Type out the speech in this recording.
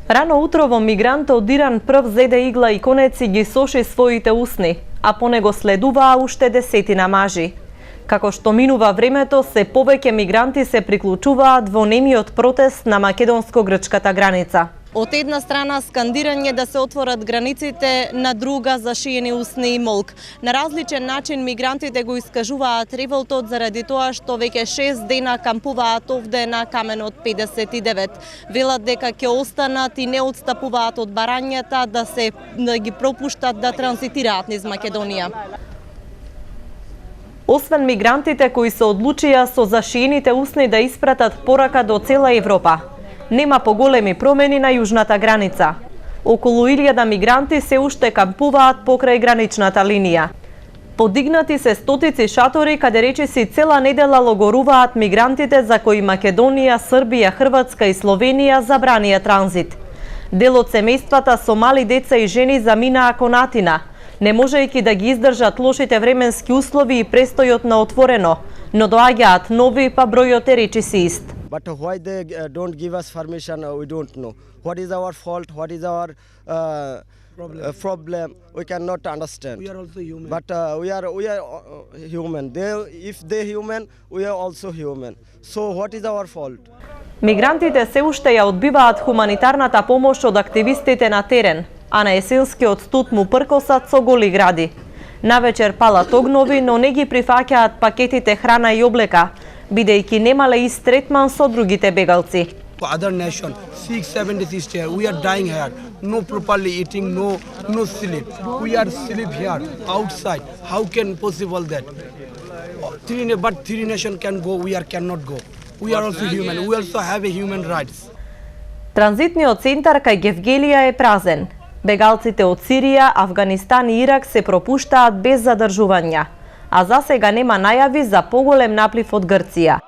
Рано утро во мигрантот Диран прв зеде игла и конец и ги соши своите усни, а по него следуваа уште десетина мажи. Како што минува времето, се повеќе мигранти се приклучуваат во немиот протест на македонско-грчката граница. Од една страна скандирање да се отворат границите, на друга зашиени усни и молк. На различен начин мигрантите го искажуваат револтот заради тоа што веќе 6 дена кампуваат овде на Каменот 59. Велат дека ќе останат и не отстапуваат од барањата да ги пропуштат да транзитираат низ Македонија. Освен мигрантите кои се одлучија со зашиените усни да испратат порака до цела Европа, нема поголеми промени на јужната граница. Околу 1000 мигранти се уште кампуваат покрај граничната линија. Подигнати се стотици шатори каде речиси цела недела логоруваат мигрантите за кои Македонија, Србија, Хрватска и Словенија забранија транзит. Дел од семејствата со мали деца и жени заминаа кон Атина, не можејќи да ги издржат лошите временски услови и престојот на отворено, но доаѓаат нови, па бројот е речиси ист. But why they don't give us permission, we don't know. What is our fault? What is our problem? We cannot understand. We are also human. But we are human. If they human, we are also human. So what is our fault? Мигрантите се уште ја одбиваат хуманитарната помош од активистите на терен, а на есенскиот студ му пркосат со голи гради. Навечер палат огнови, но не ги прифаќаат пакетите храна и облека, бидејќи немале ист третман со другите бегалци. Other nation, 6-7 days stay here. We are dying here. No properly eating, no sleep. We are sleep here, outside. How can possible that? But three nation can go, we cannot go. We are also human. We also have a human rights. Транзитниот центар кај Гевгелија е празен. Бегалците од Сирија, Авганистан и Ирак се пропуштаат без задржувања, а за сега нема најави за поголем наплив од Грција.